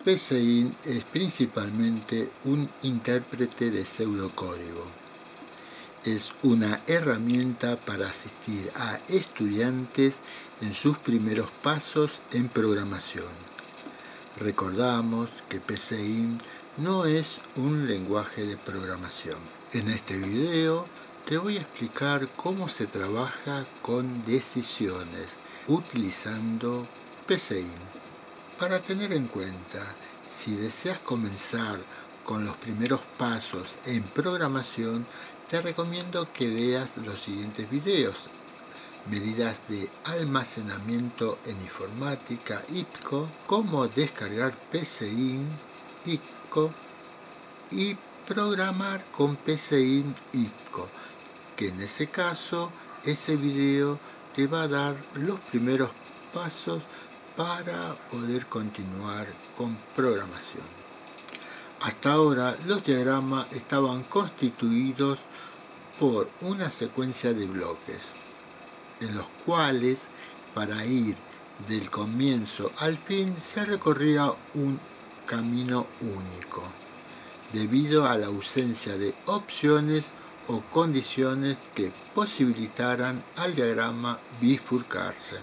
PSeInt es principalmente un intérprete de pseudocódigo. Es una herramienta para asistir a estudiantes en sus primeros pasos en programación. Recordamos que PSeInt no es un lenguaje de programación. En este video te voy a explicar cómo se trabaja con decisiones utilizando PSeInt. Para tener en cuenta, si deseas comenzar con los primeros pasos en programación, te recomiendo que veas los siguientes videos: medidas de almacenamiento en informática IPCO, cómo descargar PSeInt IPCO y programar con PSeInt IPCO, que en ese caso ese video te va a dar los primeros pasos para poder continuar con programación. Hasta ahora los diagramas estaban constituidos por una secuencia de bloques, en los cuales para ir del comienzo al fin se recorría un camino único, debido a la ausencia de opciones o condiciones que posibilitaran al diagrama bifurcarse.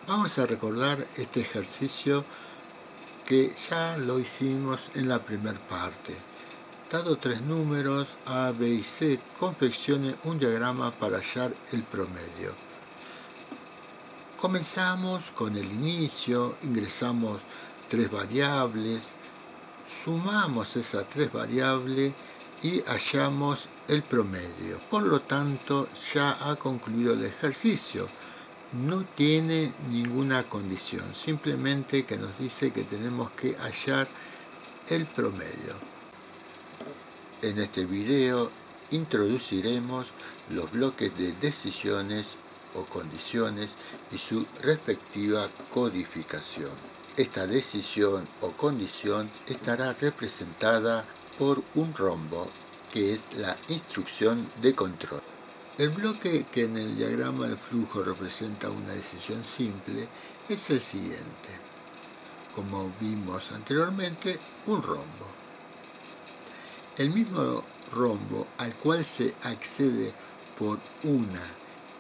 Vamos a recordar este ejercicio que ya lo hicimos en la primera parte. Dado tres números A, B y C, confeccione un diagrama para hallar el promedio. Comenzamos con el inicio, ingresamos tres variables, sumamos esas tres variables y hallamos el promedio. Por lo tanto, ya ha concluido el ejercicio. No tiene ninguna condición, simplemente que nos dice que tenemos que hallar el promedio. En este video introduciremos los bloques de decisiones o condiciones y su respectiva codificación. Esta decisión o condición estará representada por un rombo, que es la instrucción de control. El bloque que en el diagrama de flujo representa una decisión simple es el siguiente. Como vimos anteriormente, un rombo. El mismo rombo al cual se accede por una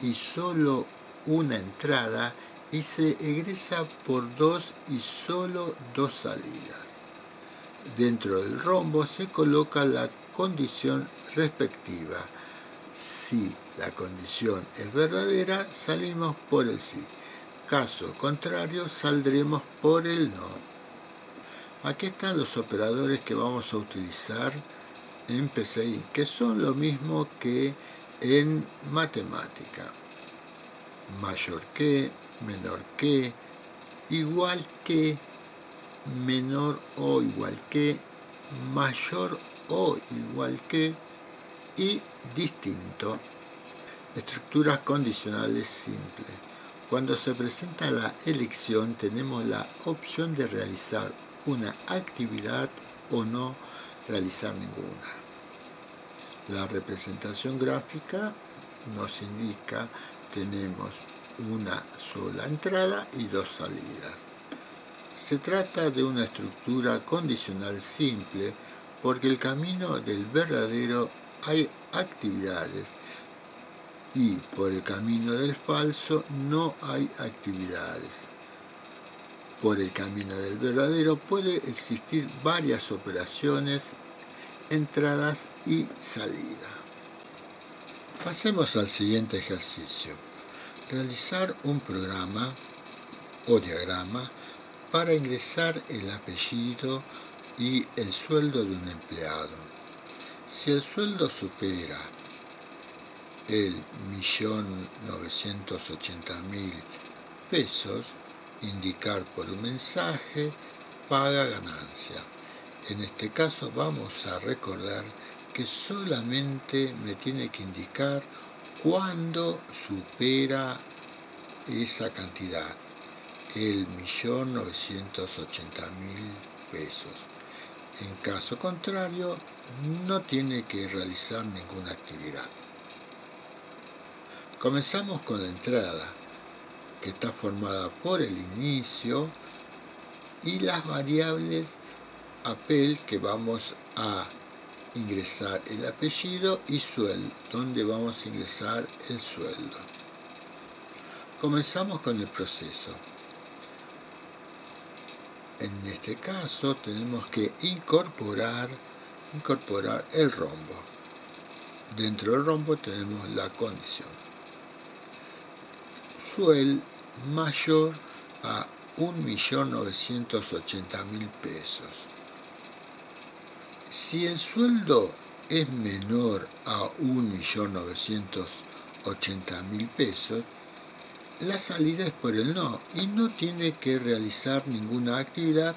y solo una entrada y se egresa por dos y solo dos salidas. Dentro del rombo se coloca la condición respectiva. Si la condición es verdadera, salimos por el sí. Caso contrario, saldremos por el no. Aquí están los operadores que vamos a utilizar en PSeInt, que son lo mismo que en matemática. Mayor que, menor que, igual que, menor o igual que, mayor o igual que y distinto. Estructuras condicionales simples. Cuando se presenta la elección, tenemos la opción de realizar una actividad o no realizar ninguna. La representación gráfica nos indica que tenemos una sola entrada y dos salidas. Se trata de una estructura condicional simple porque el camino del verdadero hay actividades y por el camino del falso no hay actividades. Por el camino del verdadero puede existir varias operaciones, entradas y salida. Pasemos al siguiente ejercicio. Realizar un programa o diagrama para ingresar el apellido y el sueldo de un empleado. Si el sueldo supera el 1.980.000 pesos, indicar por un mensaje paga ganancia. En este caso vamos a recordar que solamente me tiene que indicar cuándo supera esa cantidad, el 1.980.000 pesos. En caso contrario, no tiene que realizar ninguna actividad. Comenzamos con la entrada, que está formada por el inicio y las variables APEL, que vamos a ingresar el apellido, y sueldo, donde vamos a ingresar el sueldo. Comenzamos con el proceso. En este caso tenemos que incorporar el rombo. Dentro del rombo tenemos la condición. Sueldo mayor a 1.980.000 pesos. Si el sueldo es menor a 1.980.000 pesos, la salida es por el no y no tiene que realizar ninguna actividad,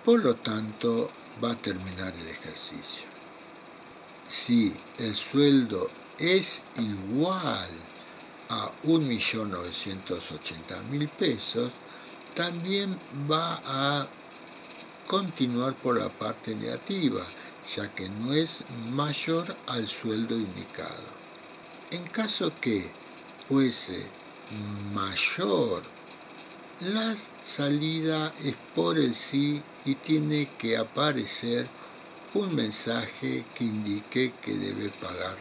por lo tanto va a terminar el ejercicio. Si el sueldo es igual a 1.980.000 pesos, también va a continuar por la parte negativa, ya que no es mayor al sueldo indicado. En caso que fuese mayor, la salida es por el sí y tiene que aparecer un mensaje que indique que debe pagar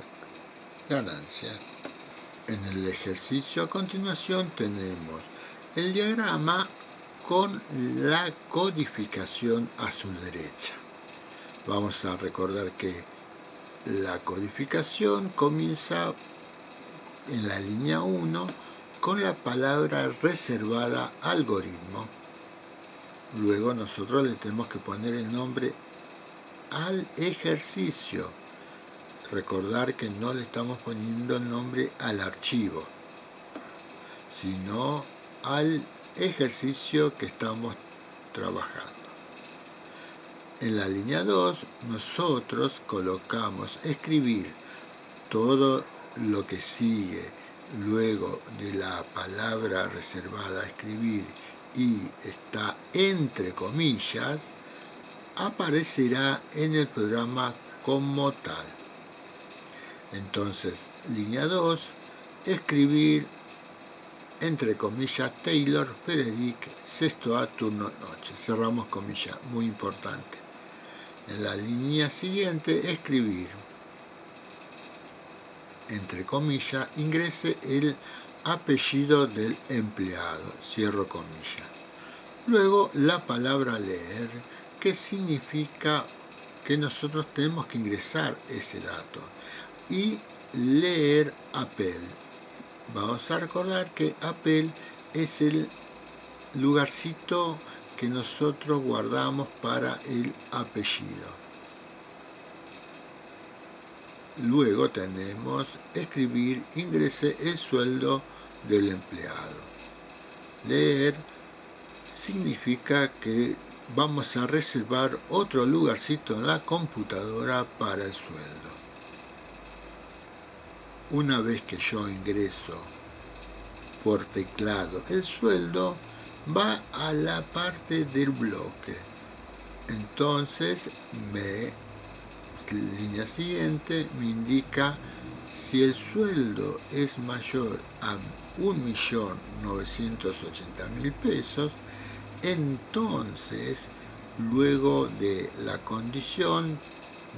ganancia. En el ejercicio a continuación tenemos el diagrama con la codificación a su derecha. Vamos a recordar que la codificación comienza en la línea 1 con la palabra reservada algoritmo. Luego nosotros le tenemos que poner el nombre al ejercicio. Recordar que no le estamos poniendo el nombre al archivo, sino al ejercicio que estamos trabajando. En la línea 2 nosotros colocamos escribir. Todo lo que sigue luego de la palabra reservada a escribir y está entre comillas, aparecerá en el programa como tal. Entonces, línea 2, escribir entre comillas Taylor Frederick, sexto A, turno noche. Cerramos comillas, muy importante. En la línea siguiente, escribir entre comillas, ingrese el apellido del empleado, cierro comillas. Luego la palabra leer, que significa que nosotros tenemos que ingresar ese dato. Y leer APEL. Vamos a recordar que APEL es el lugarcito que nosotros guardamos para el apellido. Luego tenemos escribir, ingrese el sueldo del empleado. Leer significa que vamos a reservar otro lugarcito en la computadora para el sueldo. Una vez que yo ingreso por teclado el sueldo, va a la parte del bloque. Entonces línea siguiente me indica si el sueldo es mayor a 1.980.000 pesos, entonces luego de la condición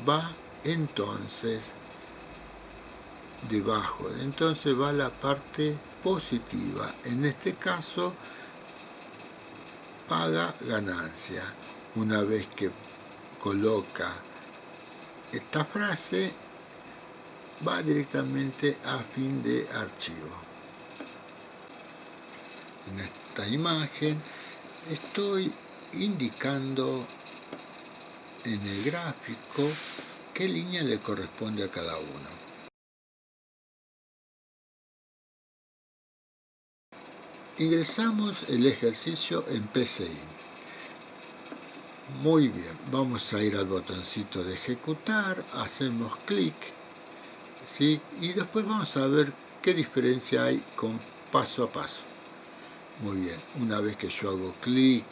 va entonces debajo, entonces va la parte positiva, en este caso paga ganancia. Una vez que coloca esta frase, va directamente a fin de archivo. En esta imagen estoy indicando en el gráfico qué línea le corresponde a cada uno. Ingresamos el ejercicio en PCI. Muy bien, vamos a ir al botoncito de ejecutar, hacemos clic, ¿sí? Y después vamos a ver qué diferencia hay con paso a paso. Muy bien, una vez que yo hago clic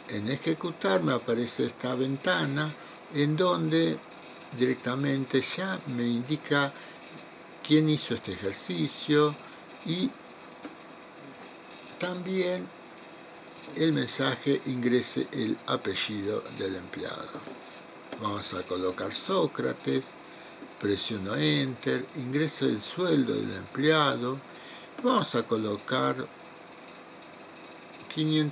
en ejecutar, me aparece esta ventana en donde directamente ya me indica quién hizo este ejercicio y también el mensaje ingrese el apellido del empleado. Vamos a colocar Sócrates, presiono Enter, ingreso el sueldo del empleado, vamos a colocar 500.000.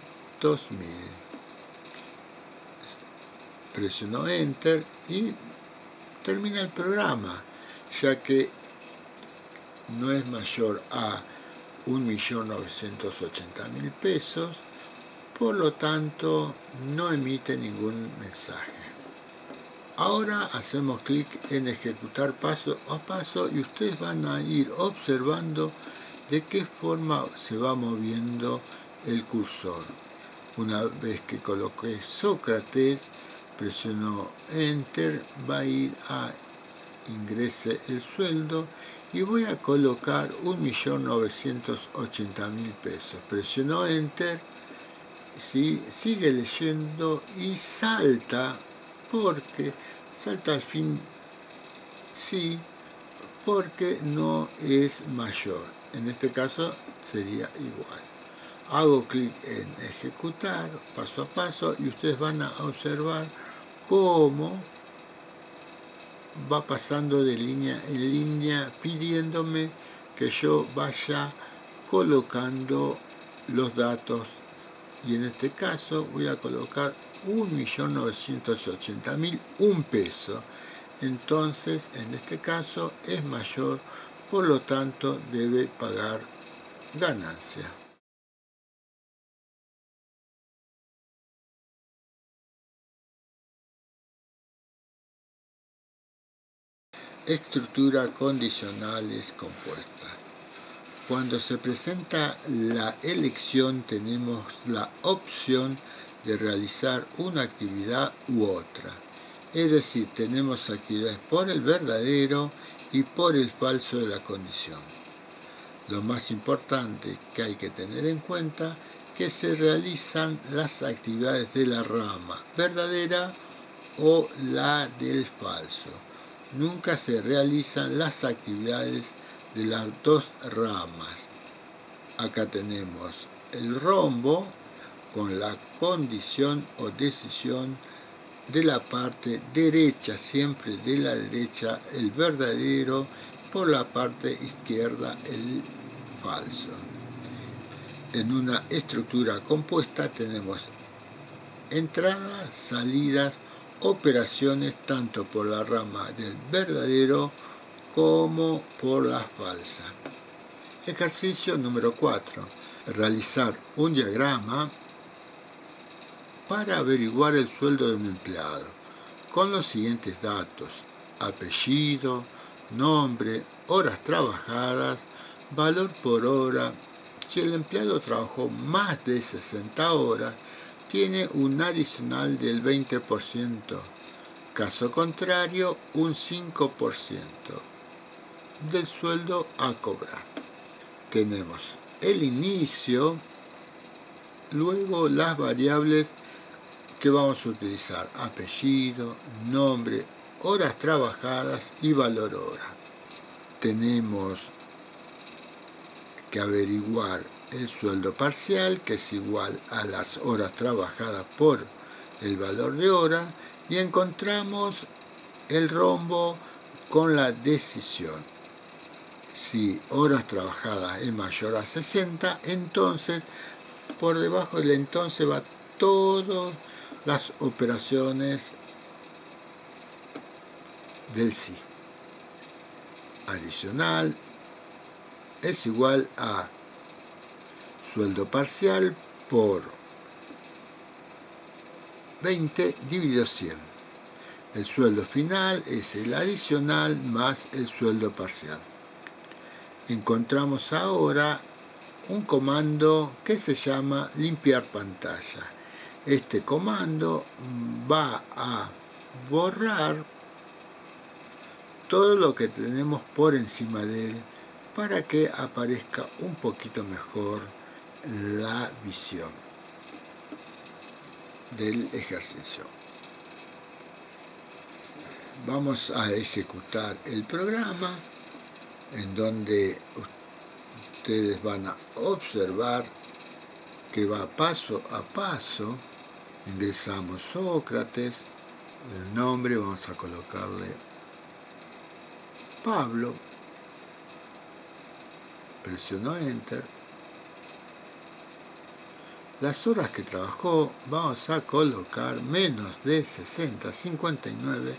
Presiono Enter y termina el programa, ya que no es mayor a 1.980.000 pesos, por lo tanto no emite ningún mensaje. Ahora hacemos clic en ejecutar paso a paso y ustedes van a ir observando de qué forma se va moviendo el cursor. Una vez que coloqué Sócrates, presiono Enter, va a ir a ingrese el sueldo y voy a colocar 1.980.000 pesos. Presiono Enter, ¿sí? Sigue leyendo y salta al fin, sí, porque no es mayor. En este caso sería igual. Hago clic en ejecutar paso a paso y ustedes van a observar cómo va pasando de línea en línea pidiéndome que yo vaya colocando los datos, y en este caso voy a colocar 1.980.000, un peso. Entonces en este caso es mayor, por lo tanto debe pagar ganancia. Estructura condicionales compuesta. Cuando se presenta la elección tenemos la opción de realizar una actividad u otra. Es decir, tenemos actividades por el verdadero y por el falso de la condición. Lo más importante que hay que tener en cuenta es que se realizan las actividades de la rama verdadera o la del falso. Nunca se realizan las actividades de las dos ramas. Acá tenemos el rombo con la condición o decisión de la parte derecha, siempre de la derecha el verdadero, por la parte izquierda el falso. En una estructura compuesta tenemos entradas, salidas, operaciones tanto por la rama del verdadero como por la falsa. Ejercicio número 4. Realizar un diagrama para averiguar el sueldo de un empleado con los siguientes datos: apellido, nombre, horas trabajadas, valor por hora. Si el empleado trabajó más de 60 horas, tiene un adicional del 20%. Caso contrario, un 5% del sueldo a cobrar. Tenemos el inicio, luego las variables que vamos a utilizar: apellido, nombre, horas trabajadas y valor hora. Tenemos que averiguar el sueldo parcial, que es igual a las horas trabajadas por el valor de hora, y encontramos el rombo con la decisión. Si horas trabajadas es mayor a 60, entonces por debajo del entonces va todas las operaciones del sí. Adicional es igual a sueldo parcial por 20 dividido 100. El sueldo final es el adicional más el sueldo parcial. Encontramos ahora un comando que se llama limpiar pantalla. Este comando va a borrar todo lo que tenemos por encima de él para que aparezca un poquito mejor la visión del ejercicio. Vamos a ejecutar el programa, en donde ustedes van a observar que va paso a paso. Ingresamos Sócrates, el nombre vamos a colocarle Pablo, presiono Enter. Las horas que trabajó vamos a colocar menos de 60, 59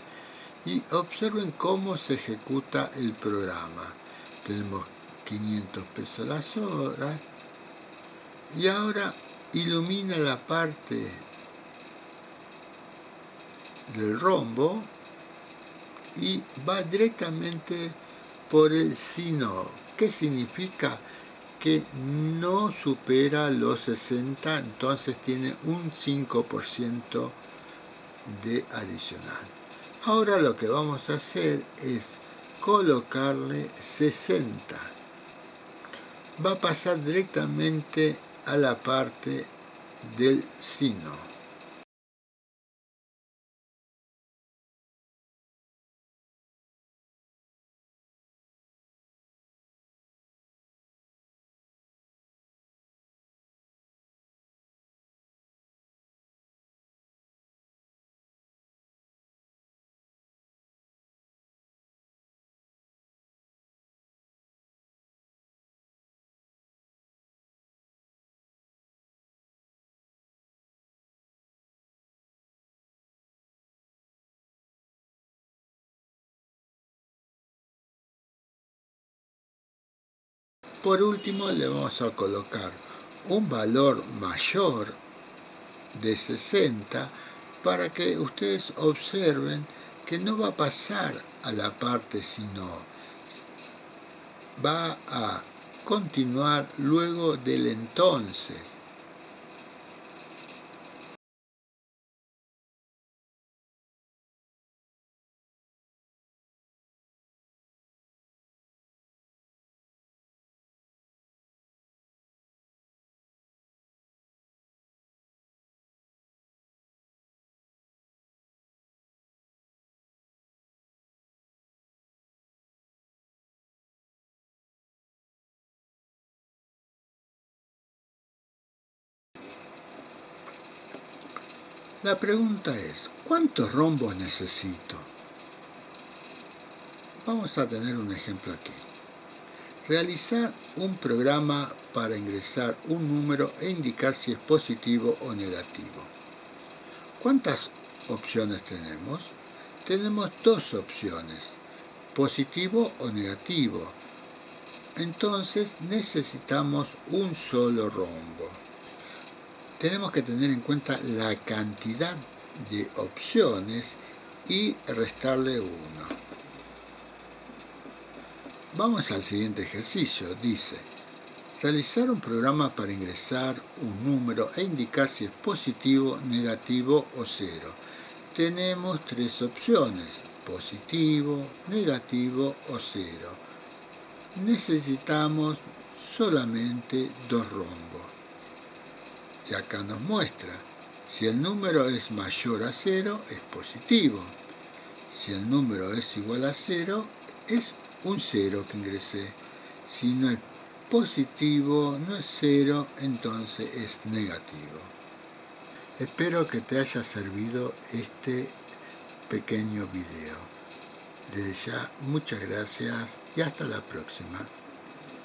y observen cómo se ejecuta el programa. Tenemos 500 pesos las horas y ahora ilumina la parte del rombo y va directamente por el sí no. ¿Qué significa? Que no supera los 60, entonces tiene un 5% de adicional. Ahora lo que vamos a hacer es colocarle 60. Va a pasar directamente a la parte del signo. Por último le vamos a colocar un valor mayor de 60 para que ustedes observen que no va a pasar a la parte sino, va a continuar luego del entonces. La pregunta es, ¿cuántos rombos necesito? Vamos a tener un ejemplo aquí. Realizar un programa para ingresar un número e indicar si es positivo o negativo. ¿Cuántas opciones tenemos? Tenemos dos opciones, positivo o negativo. Entonces necesitamos un solo rombo. Tenemos que tener en cuenta la cantidad de opciones y restarle 1. Vamos al siguiente ejercicio. Dice, realizar un programa para ingresar un número e indicar si es positivo, negativo o 0. Tenemos 3 opciones, positivo, negativo o 0. Necesitamos solamente 2 rombos. Y acá nos muestra, si el número es mayor a 0, es positivo. Si el número es igual a 0, es un 0 que ingresé. Si no es positivo, no es 0, entonces es negativo. Espero que te haya servido este pequeño video. Desde ya, muchas gracias y hasta la próxima.